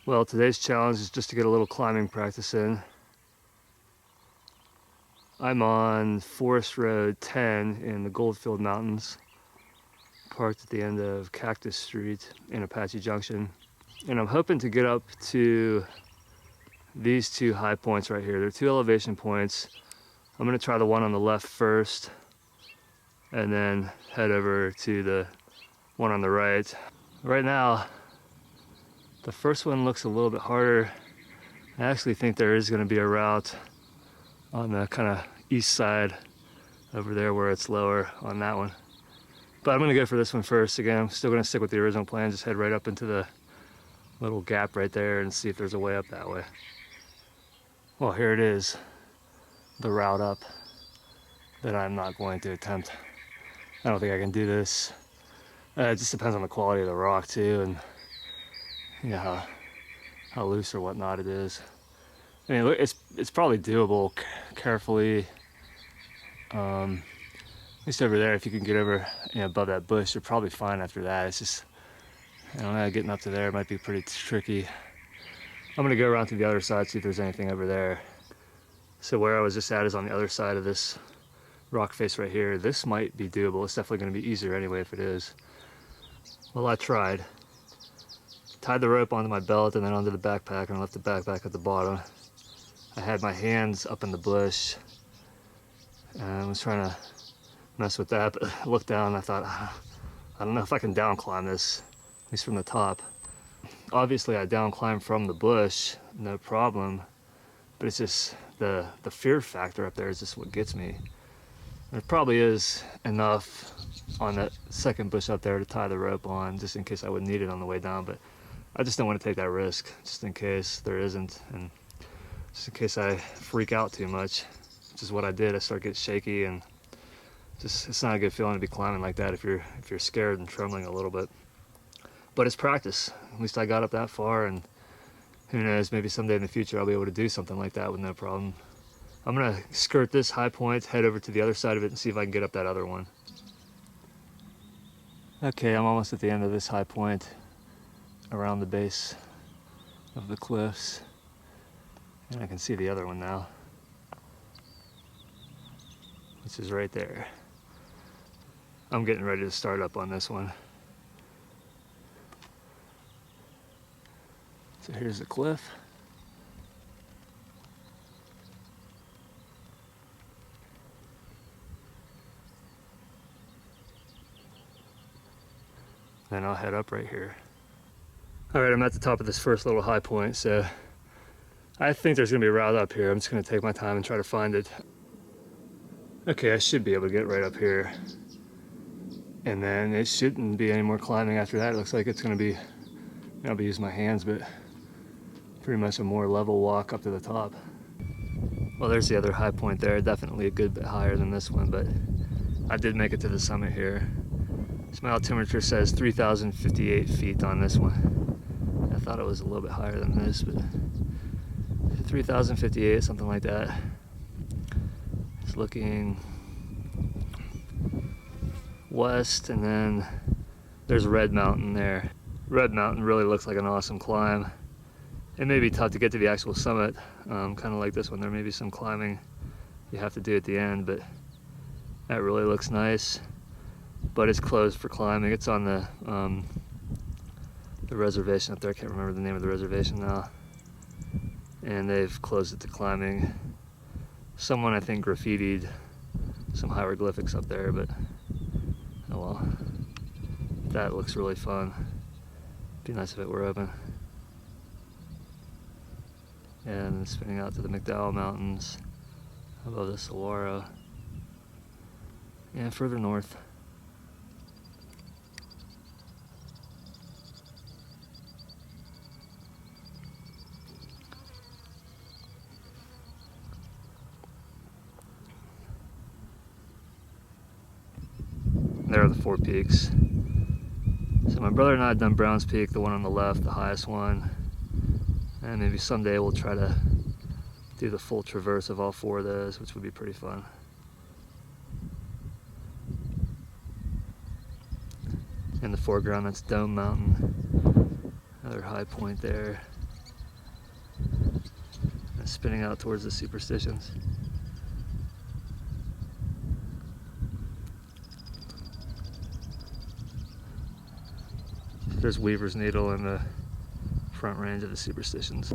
Well, today's challenge is just to get a little climbing practice in. I'm on Forest Road 10 in the Goldfield Mountains, parked at the end of Cactus Street in Apache Junction. And I'm hoping to get up to these two high points right here. They're two elevation points. I'm gonna try the one on the left first and then head over to the one on the right. Right now, the first one looks a little bit harder. I actually think there is gonna be a route on the kind of east side over there where it's lower on that one. But I'm gonna go for this one first. Again, I'm still gonna stick with the original plan, just head right up into the little gap right there and see if there's a way up that way. Well, here it is, the route up that I'm not going to attempt. I don't think I can do this. It just depends on the quality of the rock too, and how loose or whatnot it is. I mean, it's probably doable carefully. At least over there, if you can get over above that bush, you're probably fine after that. It's just, I don't know, getting up to there might be pretty tricky. I'm gonna go around to the other side, see if there's anything over there. So where I was just at is on the other side of this rock face right here. This might be doable. It's definitely gonna be easier anyway if it is. Well, I tried. Tied the rope onto my belt and then onto the backpack, and I left the backpack at the bottom. I had my hands up in the bush and I was trying to mess with that, but I looked down and I thought, I don't know if I can down climb this, at least from the top. Obviously I down climb from the bush, no problem, but it's just the fear factor up there is just what gets me. There probably is enough on that second bush up there to tie the rope on, just in case I would need it on the way down, but I just don't want to take that risk, just in case there isn't, and just in case I freak out too much, which is what I did. I started getting shaky, and just, it's not a good feeling to be climbing like that if you're scared and trembling a little bit. But it's practice. At least I got up that far, and who knows, maybe someday in the future I'll be able to do something like that with no problem. I'm gonna skirt this high point, head over to the other side of it, and see if I can get up that other one. Okay, I'm almost at the end of this high point around the base of the cliffs, and I can see the other one now, which is right there. I'm getting ready to start up on this one. So here's the cliff. Then I'll head up right here. All right, I'm at the top of this first little high point, so I think there's gonna be a route up here. I'm just gonna take my time and try to find it. Okay, I should be able to get right up here. And then it shouldn't be any more climbing after that. It looks like it's gonna be, I'll be using my hands, but pretty much a more level walk up to the top. Well, there's the other high point there. Definitely a good bit higher than this one, but I did make it to the summit here. So my altimeter says 3,058 feet on this one. I thought it was a little bit higher than this, but 3,058, something like that. It's looking west, and then there's Red Mountain there. Red Mountain really looks like an awesome climb. It may be tough to get to the actual summit, kind of like this one. There may be some climbing you have to do at the end, but that really looks nice. But it's closed for climbing. It's on the reservation up there. I can't remember the name of the reservation now. And they've closed it to climbing. Someone, I think, graffitied some hieroglyphics up there, but oh well. That looks really fun. Be nice if it were open. And spinning out to the McDowell Mountains above the Saguaro. And further north. There are the 4 peaks. So my brother and I have done Brown's Peak, the one on the left, the highest one. And maybe someday we'll try to do the full traverse of all 4 of those, which would be pretty fun. In the foreground, that's Dome Mountain, another high point there. spinning out towards the superstitions. There's Weaver's Needle in the front range of the superstitions.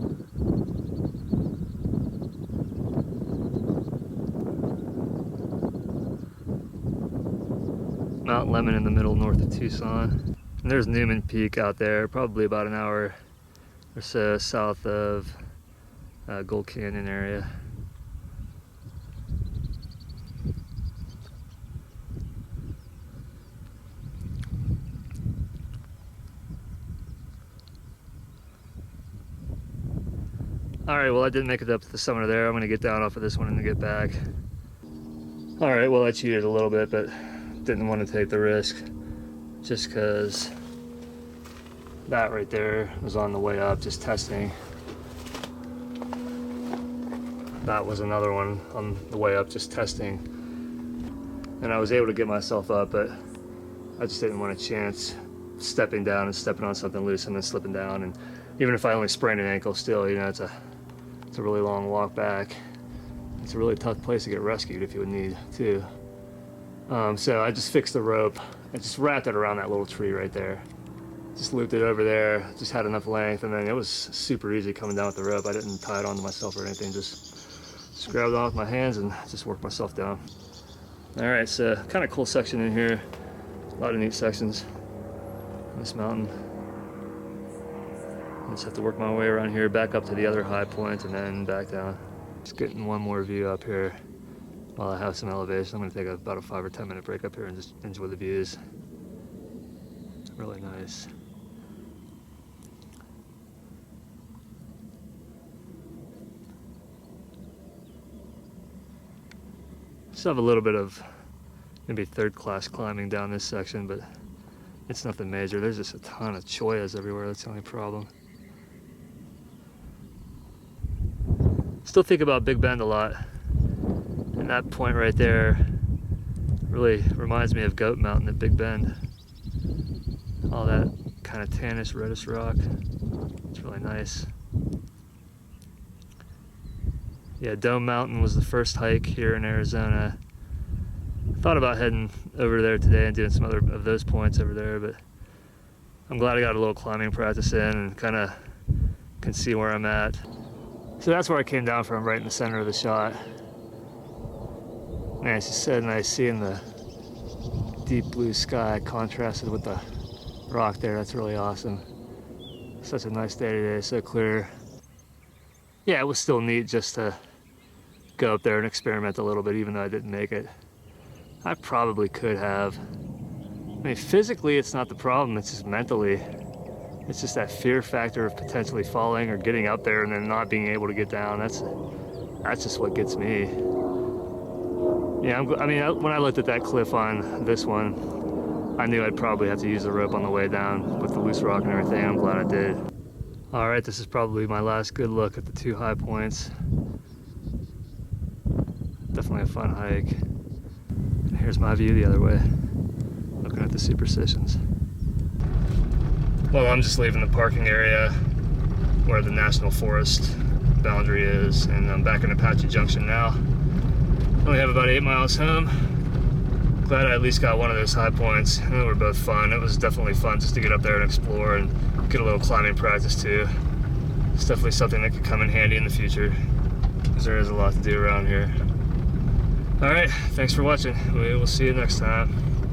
Mount Lemmon in the middle north of Tucson. And there's Newman Peak out there, probably about an hour or so south of Gold Canyon area. Alright, well I didn't make it up to the summit of there. I'm going to get down off of this one and get back. Alright, well I cheated a little bit, but didn't want to take the risk just because that right there was on the way up, just testing. That was another one on the way up, just testing. And I was able to get myself up, but I just didn't want a chance stepping down and stepping on something loose and then slipping down. And even if I only sprained an ankle, still, you know, it's a really long walk back. It's a really tough place to get rescued if you would need to. So I just fixed the rope and just wrapped it around that little tree right there. Just looped it over there, just had enough length, and then it was super easy coming down with the rope. I didn't tie it onto myself or anything, just grabbed it off my hands and just worked myself down. All right, so kind of cool section in here. A lot of neat sections on this mountain. I just have to work my way around here, back up to the other high point, and then back down. Just getting one more view up here while I have some elevation. I'm gonna take about a 5 or 10 minute break up here and just enjoy the views. Really nice. Still have a little bit of maybe third class climbing down this section, but it's nothing major. There's just a ton of choyas everywhere. That's the only problem. Still think about Big Bend a lot, and that point right there really reminds me of Goat Mountain at Big Bend. All that kind of tannish, reddish rock. It's really nice. Yeah, Dome Mountain was the first hike here in Arizona. I thought about heading over there today and doing some other of those points over there, but I'm glad I got a little climbing practice in and kind of can see where I'm at. So that's where I came down from, right in the center of the shot. Man, it's just so nice seeing the deep blue sky contrasted with the rock there. That's really awesome. Such a nice day today, so clear. Yeah, it was still neat just to go up there and experiment a little bit, even though I didn't make it. I probably could have. I mean, physically it's not the problem, it's just mentally. It's just that fear factor of potentially falling or getting up there and then not being able to get down. That's just what gets me. Yeah, I mean, when I looked at that cliff on this one, I knew I'd probably have to use the rope on the way down with the loose rock and everything. I'm glad I did. All right, this is probably my last good look at the 2 high points. Definitely a fun hike. And here's my view the other way, looking at the superstitions. Well, I'm just leaving the parking area where the National Forest boundary is, and I'm back in Apache Junction now. Only have about 8 miles home. Glad I at least got one of those high points. They were both fun. It was definitely fun just to get up there and explore and get a little climbing practice too. It's definitely something that could come in handy in the future, because there is a lot to do around here. All right, thanks for watching. We will see you next time.